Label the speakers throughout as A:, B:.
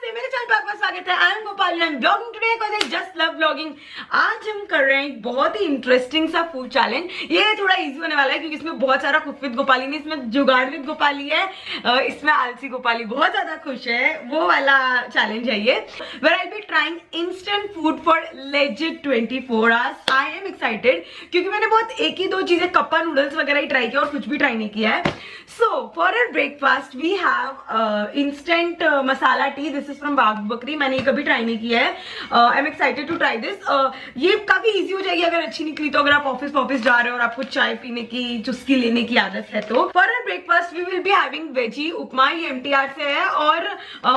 A: नमस्ते, मेरे चैनल पर आपका स्वागत है। I M Gopal, I am blogging today because I just love blogging. आज हम कर रहे हैं एक बहुत ही इंटरेस्टिंग सा फूड चैलेंज। ये थोड़ा इजी होने वाला है क्योंकि इसमें बहुत सारा कुक विद गोपाली नहीं, इसमें जुगाड़ विद गोपाली है, इसमें आलसी गोपाली बहुत ज्यादा खुश है, वो वाला चैलेंज है ये। Where I be trying instant food for legit 24 hours. I am excited क्योंकि मैंने बहुत एक ही दो चीजें, कप्पा नूडल्स वगैरह ही ट्राई किया और कुछ भी ट्राई नहीं किया है। So for our breakfast we have instant masala tea. This is from Bagh Bakri. मैंने ये कभी ट्राई नहीं किया है। I am excited to try this. ये काफी इजी हो जाएगी अगर अच्छी निकली तो। अगर आप ऑफिस जा रहे हो और आपको चाय पीने की चुस्की लेने की आदत है तो। For our breakfast we will be having veggie upma. ये MTR से है और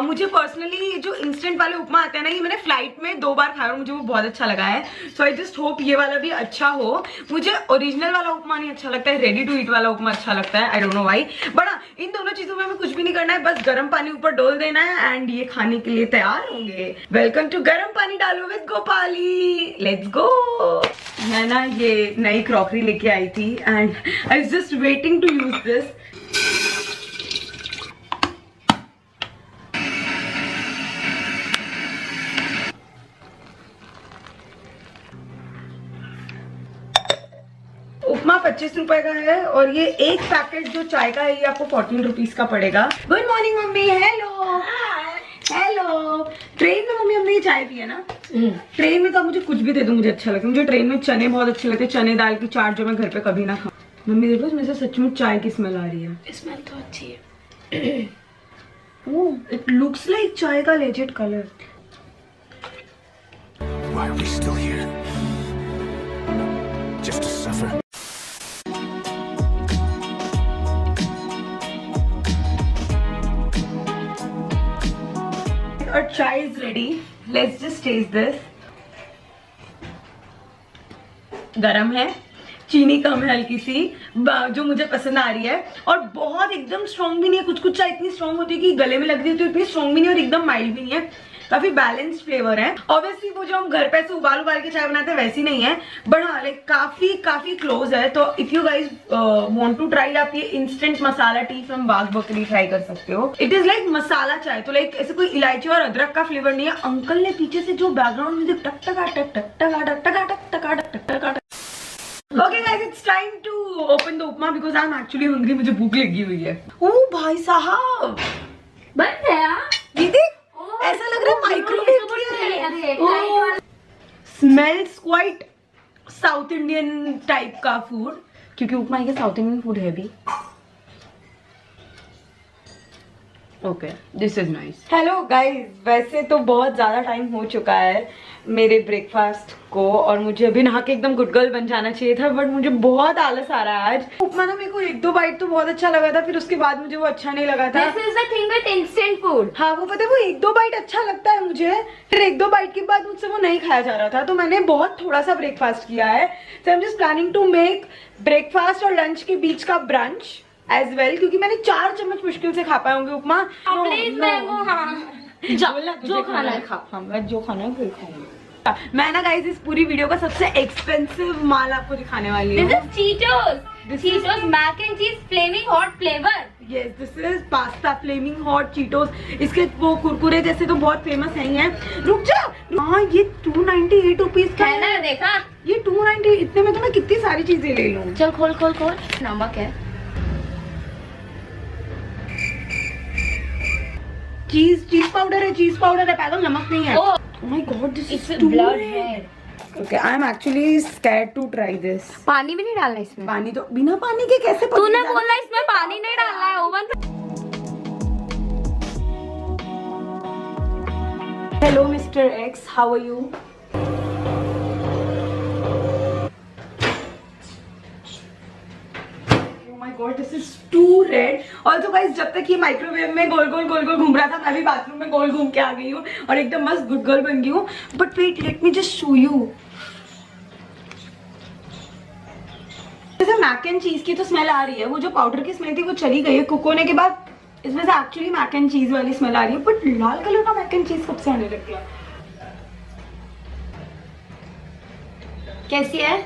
A: मुझे पर्सनली जो इंस्टेंट वाले उपमा आते हैं ना, ये मैंने फ्लाइट में 2 बार खाया और मुझे वो बहुत अच्छा लगा है। सो आई जस्ट होप ये वाला भी अच्छा हो। मुझे ओरिजिनल वाला उपमा नहीं अच्छा लगता है, रेडी टू ईट वाला उपमा अच्छा लगता है। I don't know why. बड़ा इन दोनों चीजों में हमें कुछ भी नहीं करना है, बस गर्म पानी ऊपर डोल देना है एंड ये खाने के लिए तैयार होंगे। वेलकम टू गर्म पानी डालो विद गोपाली। Let's go. मैं ना ये नई क्रॉकरी लेके आई थी and I was just waiting to use this. Upma 25 रुपए का है और ये एक पैकेट जो चाय का है ये आपको 14 रुपीज का पड़ेगा। Good morning mummy. Hello hello. Train में मम्मी हमने ये चाय पी है ना। ट्रेन में तो मुझे कुछ भी दे दो मुझे अच्छा लगता है। मुझे ट्रेन में चने बहुत अच्छे लगते हैं, चने दाल की चाट जो मैं घर पे कभी ना खाऊं। मम्मी देखो इसमें से सचमुच चाय की स्मेल आ रही है।
B: स्मेल तो अच्छी है।
A: ओह, इट लुक्स लाइक चाय का legit colour.
C: Why are we still here? Just to suffer?
A: और chai is ready. Let's just taste this. गरम है, चीनी कम है हल्की सी, जो मुझे पसंद आ रही है। और बहुत एकदम स्ट्रॉन्ग भी नहीं है। कुछ कुछ चाय इतनी स्ट्रॉन्ग होती है कि गले में लगती है, तो इतनी स्ट्रॉन्ग भी नहीं और एकदम माइल्ड भी नहीं है। काफी बैलेंस्ड फ्लेवर है। ऑब्वियसली वो जो हम घर पे ऐसे उबाल के चाय बनाते हैं वैसी नहीं है, बट हाँ लाइक काफी क्लोज है। तो if you guys want to try, आप ये instant masala tea from Bagh Bakri try कर सकते हो। इट इज लाइक मसाला चाय, तो लाइक ऐसे कोई इलायची और अदरक का फ्लेवर नहीं है। अंकल ने पीछे से जो बैकग्राउंड म्यूजिक टक टका टक टक टका टक टका टक टका टक टक टका। Okay guys, it's time to open the upma because I'm actually hungry. मुझे भूख लगी हुई है। ओह भाई साहब,
B: बन गया।
A: ये देख, ऐसा लग रहा है माइक्रोवेव किया है। Smells quite south Indian type का फूड, क्योंकि उपमा ये साउथ इंडियन फूड है भी। Okay, this is nice. Hello guys, वैसे तो बहुत ज्यादा टाइम हो चुका है मेरे ब्रेकफास्ट को और मुझे अभी नहा के एकदम गुड गर्ल बन जाना चाहिए था, बट मुझे बहुत आलस आ रहा है आज। उपमा ना मेरे को 1-2 बाइट तो बहुत अच्छा लगा था, फिर उसके बाद मुझे वो अच्छा नहीं लगा था।
B: This is the thing with instant food.
A: हाँ वो पता है, वो 1-2 बाइट अच्छा लगता है मुझे, फिर 1-2 बाइट के बाद मुझसे वो नहीं खाया जा रहा था। तो मैंने बहुत थोड़ा सा ब्रेकफास्ट किया है। So I am just planning to make breakfast और लंच के बीच का ब्रंच एज वेल, क्योंकि मैंने 4 चम्मच मुश्किल से खा पाऊंगी उपमा।
B: Please mango. हाँ
A: जो खाना है खा। हाँ मैं जो खाना है वही खाऊंगी। मैं ना गाइस इस पूरी वीडियो का सबसे एक्सपेंसिव माल आपको दिखाने वाली हूँ।
B: This is Cheetos. Cheetos mac and cheese flaming hot flavor.
A: Yes, this is pasta flaming hot Cheetos. इसके वो कुरकुरे जैसे तो बहुत फेमस है ही हैं। रुक जा। हाँ ये 298 रुपीज का
B: है ना, देखा?
A: ये 290। इतने में तो मैं कितनी सारी चीजें ले लूँ।
B: चल खोल। नमक है।
A: चीज पाउडर है, चीज पाउडर है पागल, नमक नहीं है। Oh my God, this is too
B: blood
A: red.
B: है।
A: Okay, I am actually scared to try this.
B: पानी भी नहीं डालना इसमें।
A: पानी तो बिना पानी के कैसे?
B: तूने बोला इसमें पानी नहीं डालना है। Oven.
A: Hello Mr. X, how are you? Oh my God, this is too red. Also guys, जब तक ये माइक्रोवेव में गोल गोल घूम रहा था, मैं भी बाथरूम में गोल घूम के आ गई हूँ और एकदम मस्त गुड गर्ल बन गई हूँ। But wait, let me just show you. जैसे मैक एंड चीज की तो स्मेल आ रही है, वो जो पाउडर की स्मेल थी वो चली गई है कुक होने के बाद। इसमें से एक्चुअली मैक एंड चीज वाली स्मेल आ रही है, बट लाल कलर का मैक एंड चीज कब से आने लग गया?
B: कैसी है?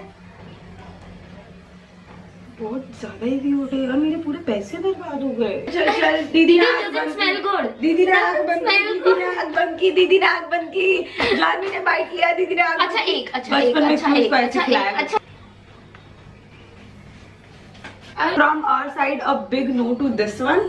A: बहुत ज्यादा ही हो गए यार, मेरे पूरे पैसे बर्बाद हो गए। चल चल दीदी ने आँख बंद
B: smell
A: की।
B: good.
A: दीदी ने आँख बंद की,
B: Smell
A: दीदी ने आँख बंद की, दीदी ने आँख बंद की, जानवी ने बाइट किया, दीदी ने आँख
B: अच्छा
A: बंद की।
B: एक, अच्छा एक,
A: बचपन में
B: अच्छा
A: खूब
B: एक,
A: spicy
B: अच्छा
A: खिलाया।
B: एक, अच्छा
A: From our side a big no to this one.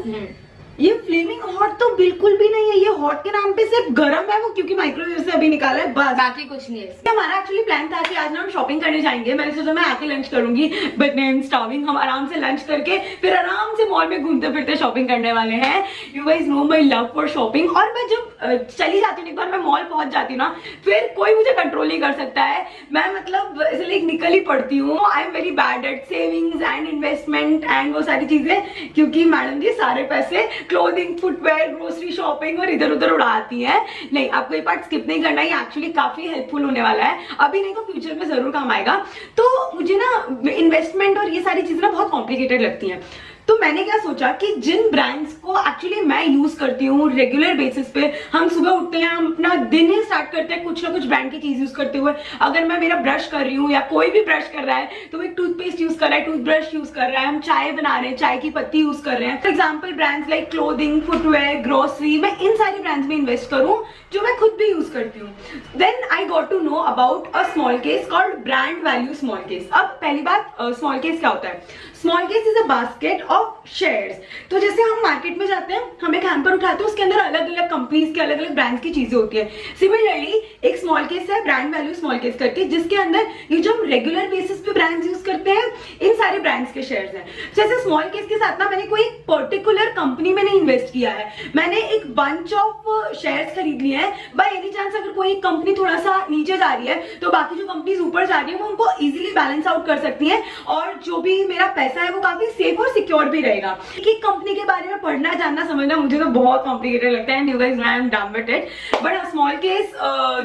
A: ये फ्लेमिंग हॉट तो बिल्कुल भी नहीं है, ये हॉट के नाम पे सिर्फ गरम है वो, क्योंकि माइक्रोवेव से अभी निकाला है बस,
B: बाकी कुछ नहीं है।
A: हमारा एक्चुअली प्लान था कि आज ना हम शॉपिंग करने जाएंगे। मैंने सोचा मैं आके लंच करूंगी, बट आई एम स्टार्विंग। हम आराम से लंच करके फिर आराम से मॉल में घूमते फिरते शॉपिंग करने वाले हैं। You guys know my love for shopping, और मैं जब चली जाती हूँ, एक बार मैं मॉल पहुंच जाती हूँ ना, फिर कोई मुझे कंट्रोल नहीं कर सकता है। मैं मतलब इसलिए निकल ही पड़ती हूँ। I am very bad at savings and investment and वो सारी चीजें, क्योंकि मैडम जी सारे पैसे क्लोथिंग, फुटवेयर, ग्रोसरी शॉपिंग और इधर उधर उड़ाती है। नहीं, आपको ये पार्ट स्किप नहीं करना, ये एक्चुअली काफी हेल्पफुल होने वाला है, अभी नहीं तो फ्यूचर में जरूर काम आएगा। तो मुझे ना इन्वेस्टमेंट और ये सारी चीजें ना बहुत कॉम्प्लिकेटेड लगती हैं। तो मैंने क्या सोचा कि जिन ब्रांड्स को एक्चुअली मैं यूज करती हूँ रेगुलर बेसिस पे, हम सुबह उठते हैं, हम अपना दिन ही स्टार्ट करते हैं कुछ ना कुछ ब्रांड की चीज यूज करते हुए। अगर मैं मेरा ब्रश कर रही हूँ या कोई भी ब्रश कर रहा है, तो वो एक टूथपेस्ट यूज कर रहा है, टूथब्रश यूज कर रहा है, हम चाय बना रहे हैं, चाय की पत्ती यूज कर रहे हैं। For example brands like clothing, footwear, grocery, मैं इन सारी ब्रांड्स में इन्वेस्ट करूँ जो मैं खुद भी यूज करती हूँ। Then I got to know about a small case called brand value small case. अब पहली बात, स्मॉल केस क्या होता है? Small case is a basket of shares. तो जैसे हम मार्केट में जाते हैं, हम एक हैम्पर उठाते हैं, उसके अंदर अलग अलग कंपनीज के अलग अलग ब्रांड्स की चीजें होती है। सिमिलरली एक स्मॉल केस है ब्रांड वैल्यू स्मॉल केस करके, जिसके अंदर ये जो हम रेगुलर बेसिस पे ब्रांड्स यूज करते हैं, इन सारे ब्रांड्स के शेयर्स हैं। जैसे स्मॉल केस के साथ ना मैंने कोई पर्टिकुलर कंपनी में नहीं इन्वेस्ट किया है, मैंने एक बंच ऑफ शेयर्स खरीद लिए हैं। बाय एनी चांस अगर कोई कंपनी थोड़ा सा नीचे जा रही है, तो बाकी जो कंपनीज ऊपर जा रही है वो उनको इजीली बैलेंस आउट कर सकती हैं, और जो भी मेरा पैसा है वो काफी सेफ और सिक्योर भी रहेगा। कि कंपनी के बारे में पढ़ना, जानना, समझना मुझे तो बहुत कॉम्प्लिकेटेड लगता है। You guys know I am done with it, but small case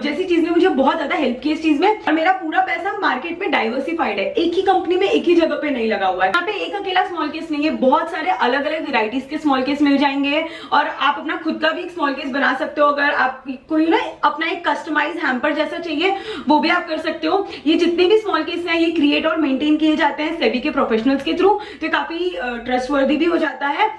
A: जैसी चीज में मुझे बहुत ज्यादा हेल्प की इस चीज में। और मेरा पूरा पैसा मार्केट में डाइवर्सिफाइड है, एक ही कंपनी में एक ही जगह पे नहीं लगा हुआ है। यहाँ पे एक अकेला स्मॉल केस नहीं है, बहुत सारे अलग अलग वेराइटीज के स्मॉल केस मिल जाएंगे, और आप अपना खुद का भी एक स्मॉल केस बना सकते हो। अगर आप कोई ना अपना एक कस्टमाइज हैम्पर जैसा चाहिए, वो भी आप कर सकते हो। ये जितने भी स्मॉल केस हैं, ये क्रिएट और मेंटेन किए जाते हैं सेबी के प्रोफेशनल्स के थ्रू, तो काफी ट्रस्टवर्दी भी हो जाता है।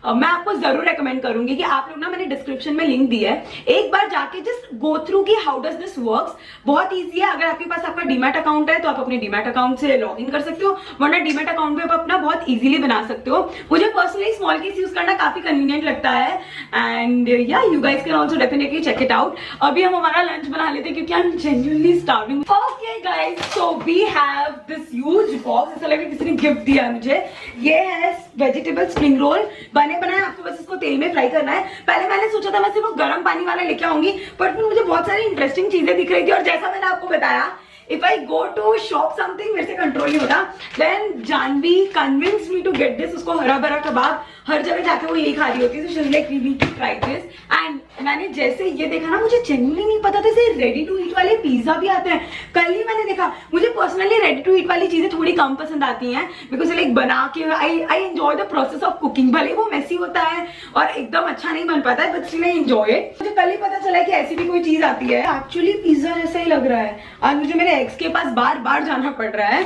A: मैं आपको जरूर रेकमेंड करूंगी कि आप लोग ना, मैंने डिस्क्रिप्शन में लिंक दिया है, एक बार जाके जस्ट गो थ्रू कि हाउ डज दिस वर्क्स। बहुत इजी है। अगर आपके पास आपका डीमैट अकाउंट है तो आप अपने डीमैट अकाउंट से लॉग इन कर सकते हो, वरना डीमैट अकाउंट भी आप अपना बहुत इजीली बना सकते हो। मुझे पर्सनली स्मॉल केस यूज करना काफी कन्वीनियंट लगता है, एंड या you guys can also definitely check it out. अभी हम हमारा लंच बना लेते हैं क्योंकि I am genuinely starving. Okay guys, so we have this huge box, ऐसा लग रहा है किसी ने गिफ्ट दिया मुझे। ये है वेजिटेबल स्प्रिंग रोल, बने बनाए, आपको बस इसको तेल में फ्राई करना है। पहले मैंने सोचा था मैं सिर्फ गर्म पानी वाला लेके आऊंगी, पर फिर मुझे बहुत सारी इंटरेस्टिंग चीजें दिख रही थी, और जैसा मैंने आपको बताया, if I go to shop something मेरे से कंट्रोल नहीं होता। Then Janvi convinced me to get this। उसको हरा भरा कबाब हर जगह जाके वो यही खा रही होती है, so she's like we need to try this। And मैंने जैसे ये देखा ना, मुझे जेन्युइनली नहीं पता था से रेडी टू ईट वाले पिज्जा भी आते हैं। कल ही मैंने देखा। मुझे पर्सनली रेडी टू ईट वाली चीजें थोड़ी कम पसंद आती हैं, बिकॉज लाइक बना के I enjoy the process of cooking. भले वो मेसी होता है और एकदम अच्छा नहीं बन पाता है, but still I enjoy it. मुझे कल ही पता चला कि ऐसी भी कोई चीज आती है। एक्चुअली पिज्जा जैसा ही लग रहा है। आज मुझे मेरे एक्स के पास बार बार जाना पड़ रहा है।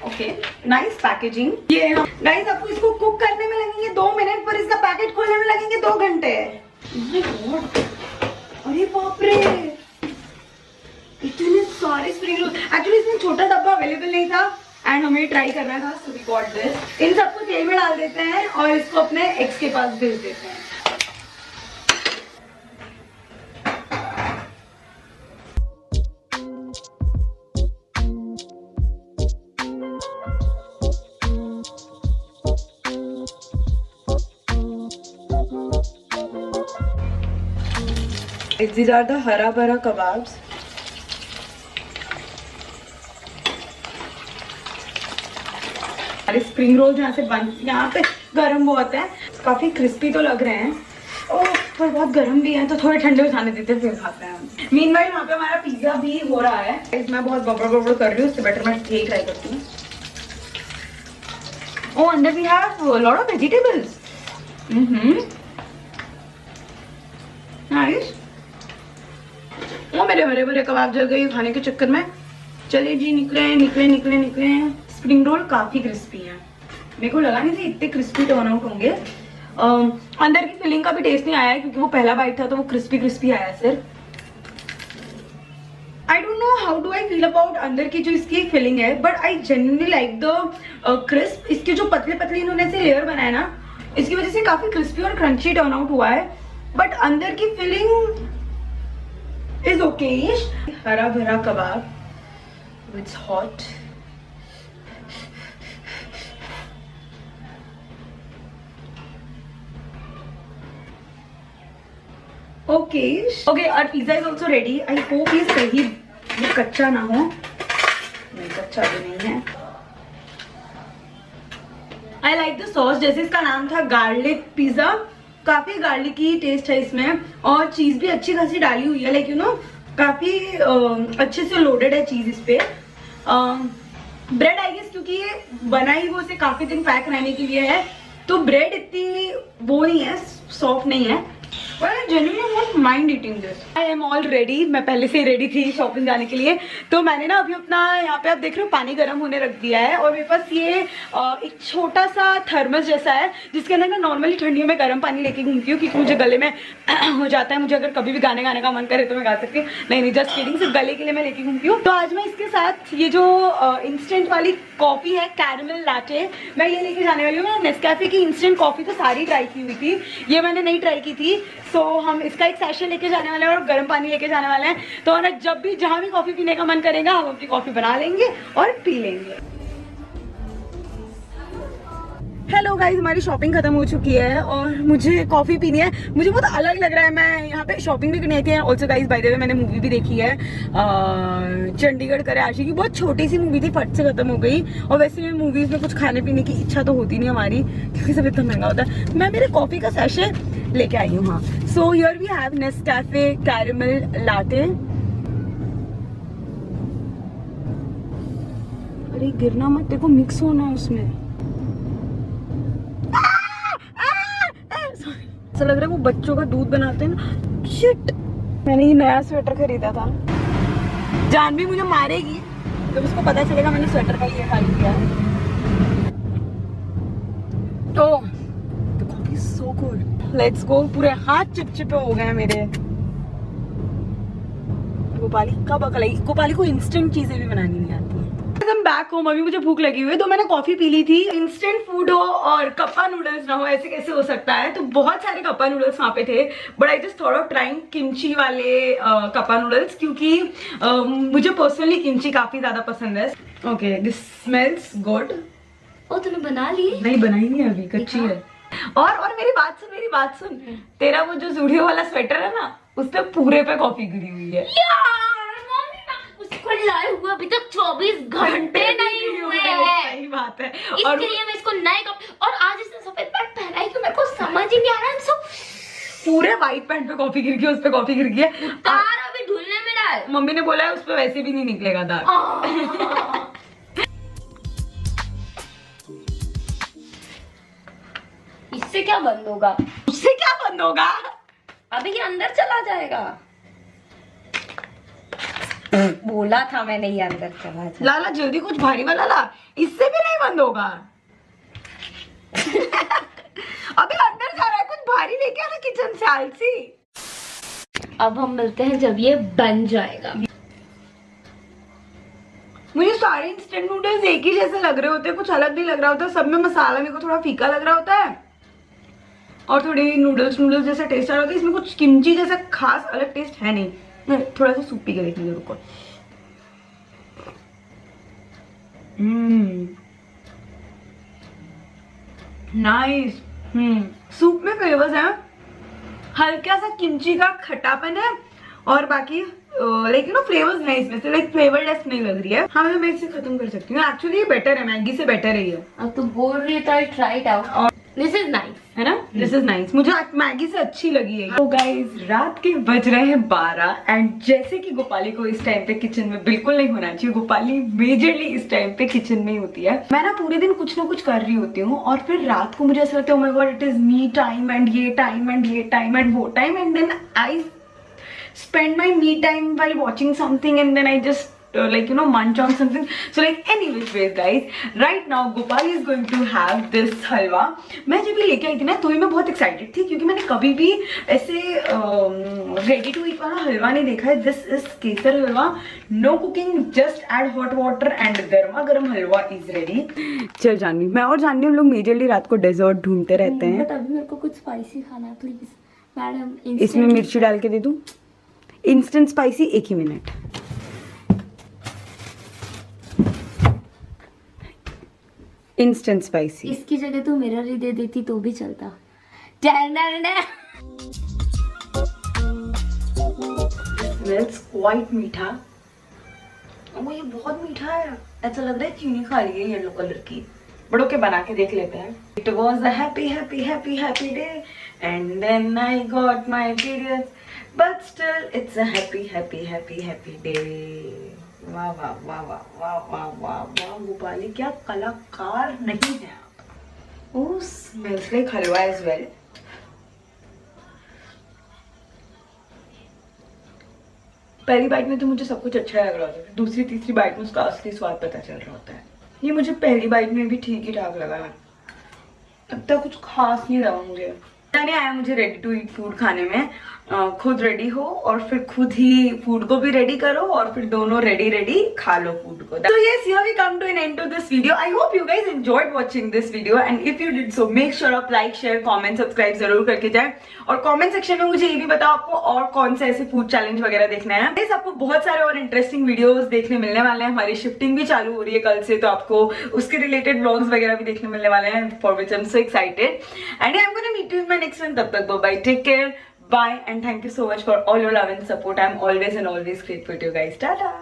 A: Okay, nice packaging. ये हम गाइस, आपको इसको कुक करने में लगेंगे 2 मिनट, पर इसका पैकेट खोलने में लगेंगे 2 घंटे। अरे बाप रे, इतने सारे स्प्रिंग रोल। एक्चुअली इसमें छोटा डब्बा अवेलेबल नहीं था एंड हमें ट्राई करना था, सो वी गॉट दिस। इन सबको तेल में डाल देते हैं और इसको अपने एक्स के पास भेज देते हैं। These are the हरा भरा कबाब्स। अरे स्प्रिंग रोल जहाँ से बन, यहाँ पे गर्म बहुत है, काफी क्रिस्पी तो लग रहे हैं, ओह पर बहुत गर्म भी है, तो थोड़े ठंडे हो जाने देते फिर खाते हैं। मीनवाइल वहाँ पे हमारा पिज्जा भी हो रहा है। मैं बहुत बबड़ बबड़ कर रही हूँ, उससे बेटर मैं यही ट्राई करती हूँ। ओह, अंदर we have lot of vegetables. Nice. वो मेरे भरे भरे कबाब जल गए खाने के चक्कर में। चलिए जी, निकले निकले निकले निकले। स्प्रिंग रोल काफी क्रिस्पी है। मेरे को लगा नहीं था इतने क्रिस्पी टर्न आउट होंगे। अंदर की फिलिंग का भी टेस्ट नहीं आया क्योंकि वो पहला बाइट था तो वो क्रिस्पी क्रिस्पी आया सिर्फ। I don't know how do I feel about अंदर की जो इसकी फिलिंग है, but I genuinely like the crisp. इसके जो पतले पतले इन्होंने से लेयर बनाया ना, इसकी वजह से काफी क्रिस्पी और क्रंची टर्न आउट हुआ है। बट अंदर की फिलिंग इज ओके। हरा भरा कबाब, इट्स हॉट। ओके और pizza is also ready. I hope ये सही, ये कच्चा ना हो। नहीं, कच्चा भी नहीं है। आई लाइक द सॉस, जैसे इसका नाम था गार्लिक पिज्जा, काफी गार्लिकी टेस्ट है इसमें और चीज भी अच्छी खासी डाली हुई है, लाइक यू नो काफी अच्छे से लोडेड है चीज इस पे। ब्रेड आई गेस क्योंकि ये बना ही वो से काफी दिन पैक रहने के लिए है, तो ब्रेड इतनी वो नहीं है, सॉफ्ट नहीं है। But I genuinely won't mind eating this. I am all ready. मैं पहले से ही रेडी थी शॉपिंग जाने के लिए। तो मैंने ना अभी अपना यहाँ पे आप देख रहे हो पानी गर्म होने रख दिया है और मेरे पास ये एक छोटा सा थर्मस जैसा है जिसके अंदर मैं नॉर्मली ठंडियों में गर्म पानी लेके घूमती हूँ क्योंकि मुझे गले में हो जाता है। मुझे अगर कभी भी गाने गाने का मन करे तो मैं गा सकती हूँ। नहीं जस्ट किडिंग, सिर्फ गले के लिए मैं लेके घूमती हूँ। तो आज मैं इसके साथ ये जो इंस्टेंट वाली कॉफी है कैरेमल लाटे, मैं ये लेके जाने वाली हूँ। मैं नेस्कैफे की इंस्टेंट कॉफी तो सारी ट्राई की हुई थी, ये मैंने नहीं ट्राई की थी। सो हम इसका एक सेशन लेके जाने वाले हैं और गर्म पानी लेके जाने वाले हैं। तो ना जब भी जहाँ भी कॉफी पीने का मन करेगा हम अपनी कॉफी बना लेंगे और पी लेंगे। हेलो गाइस, हमारी शॉपिंग खत्म हो चुकी है और मुझे कॉफी पीनी है। मुझे बहुत अलग लग रहा है, मैं यहाँ पे शॉपिंग भी करनी थी। Also guys by the way मैंने मूवी भी देखी है, चंडीगढ़ करे आशी की। बहुत छोटी सी मूवी थी, फट से खत्म हो गई। और वैसे भी मूवीज में कुछ खाने पीने की इच्छा तो होती नहीं हमारी क्योंकि सब इतना महंगा होता है। मैं मेरे कॉफी का सैशे लेके आई हूँ। हाँ, so here we have Nescafe caramel latte. अरे गिरना मत, देखो मिक्स होना है उसमें। ऐसा लग रहा है वो बच्चों का दूध बनाते हैं ना। शिट, मैंने ये नया स्वेटर खरीदा था। जानवी मुझे मारेगी जब उसको पता चलेगा मैंने स्वेटर का ये खाली किया है। तो coffee so good, let's go. पूरे हाथ चिपचिपे हो गए मेरे। गोपाली कब अकल आई? गोपाली को इंस्टेंट चीजें भी बनानी नहीं आती है। बैक होम, अभी मुझे भूख लगी हुई है तो मैंने कॉफी पी ली थी। इंस्टेंट फूड हो और कप्पा नूडल्स ना हो, ऐसे कैसे हो सकता है? तो बहुत सारे कप्पा नूडल्स वहाँ पे थे, but I just thought of trying kimchi वाले कप्पा नूडल्स क्योंकि मुझे पर्सनली किमची काफी ज्यादा पसंद है। Okay, this smells good.
B: ओ तूने बना ली?
A: नहीं बनाई नहीं अभी, कच्ची है। और मेरी बात सुन, तेरा वो जो जूडियो वाला स्वेटर है ना, उस पे पूरे पे कॉफी गिरी हुई है।
B: लाए हुए अभी तक 24 घंटे नहीं हुए हैं।
A: सही बात है।
B: और इसके लिए मैं इसको नए और आज इसने सफेद पैंट पहना है कि मेरे को समझ ही नहीं आ रहा है।
A: पूरे व्हाइट पैंट पे कॉफी गिर गई, उस पे कॉफी गिर गई है।
B: तार अभी धुलने में डाल।
A: मम्मी ने बोला है उस पे वैसे भी नहीं निकलेगा दाग।
B: इससे क्या बंद होगा?
A: उससे क्या बंद होगा?
B: अभी ये अंदर चला जाएगा। बोला था मैंने ये अंदर चला जाएगा।
A: लाला जल्दी कुछ भारी वाला ला, इससे भी नहीं बंद होगा। अबे अंदर जा रहा है, कुछ भारी लेके आना किचन से, आलसी।
B: अब हम मिलते हैं जब ये बन जाएगा।
A: मुझे सारे इंस्टेंट नूडल्स एक ही जैसे लग रहे होते हैं, कुछ अलग नहीं लग रहा होता। सब में मसाला मेरे को थोड़ा फीका लग रहा होता है और थोड़ी नूडल्स जैसा टेस्ट आ रहा होता है। इसमें कुछ किमची जैसा खास अलग टेस्ट है नहीं। थोड़ा सा सूप पी के देखने दो, रुको। नाइस। सूप में फ्लेवर्स है, हल्का सा किमची का खट्टापन है और बाकी लाइक यू नो फ्लेवर्स नहीं इसमें से, लाइक फ्लेवरलेस नहीं लग रही है। हाँ, मैं इसे खत्म कर सकती हूँ। एक्चुअली ये बेटर है, मैगी से बेटर है ये।
B: अब तू बोल रही है तो I try it out. This is nice,
A: है ना? दिस इज नाइस, मुझे मैगी से अच्छी लगी है। तो गाइज रात के बज रहे हैं 12 एंड जैसे कि गोपाली को इस टाइम पे किचन में बिल्कुल नहीं होना चाहिए, गोपाली मेजरली इस टाइम पे किचन में ही होती है। मैं ना पूरे दिन कुछ ना कुछ कर रही होती हूँ और फिर रात को मुझे ऐसा लगता है, oh my god, it is me time and ये टाइम एंड ये टाइम एंड वो time, and then I spend my me time while watching something and then I just or like munch on something. So like any which ways guys, right now Gopal is going to have this halwa. मैं जब ये लेके आई थी ना तो मैं बहुत एक्साइटेड थी क्योंकि मैंने कभी भी ऐसे रेडी टू ईट वाला हलवा नहीं देखा है. This is kesar halwa, no cooking, just add hot water and गर्मा गर्म हलवा इज रेडी. चल जानवी, मैं और जानवी हम लोग मेजरली रात को डेजर्ट ढूंढते रहते हैं.
B: बट अभी मेरे को कुछ स्पाइसी खाना है प्लीज मैडम.
A: इसमें मिर्ची डाल के दे दूं? इंस्टेंट स्पाइसी, 1 ही मिनट. Instant spicy.
B: इसकी जगह तो मिरर ही दे देती तो भी चलता.
A: स्मेल्स क्वाइट मीठा. वो ये बहुत मीठा है, ऐसा लग रहा है चीनी खा रही है येलो कलर की. बड़ों के बना के देख लेते हैं. It was a happy happy happy happy day and then I got my periods but still it's a happy happy happy happy day. वाह वाह वाह वाह वाह वाह वाह वाह गोपाली, क्या कलाकार नहीं है आप. ओह स्मेल्स लाइक हलवा एज वेल. पहली बाइट में तो मुझे सब कुछ अच्छा लग रहा होता है, दूसरी तीसरी बाइट में उसका असली स्वाद पता चल रहा होता है. ये मुझे पहली बाइट में भी ठीक ही ठाक लगा है, अब तक कुछ खास नहीं लगा मुझे. नहीं आया मुझे रेडी टू ईट फूड खाने में. खुद रेडी हो और फिर खुद ही फूड को भी रेडी करो और फिर दोनों रेडी खा लो फूड को. So yes, here we come to an end to this video. I hope you guys enjoyed watching this video and if you did so, make sure आप like, share, comment, subscribe जरूर करके जाए. और comment section में मुझे ये भी बताओ आपको और कौन से ऐसे फूड चैलेंज वगैरह देखना है. Guys, आपको बहुत सारे और इंटरेस्टिंग वीडियोस देखने मिलने वाले हैं. हमारी शिफ्टिंग भी चालू हो रही है कल से, तो आपको उसके रिलेटेड व्लॉग्स वगैरह भी देखने मिलने वाले हैं, for which I am so excited. And I am gonna meet you in my next one. तब तक bye, take care, bye and thank you so much for all your love and support. I'm always and always grateful to you guys. Ta-da!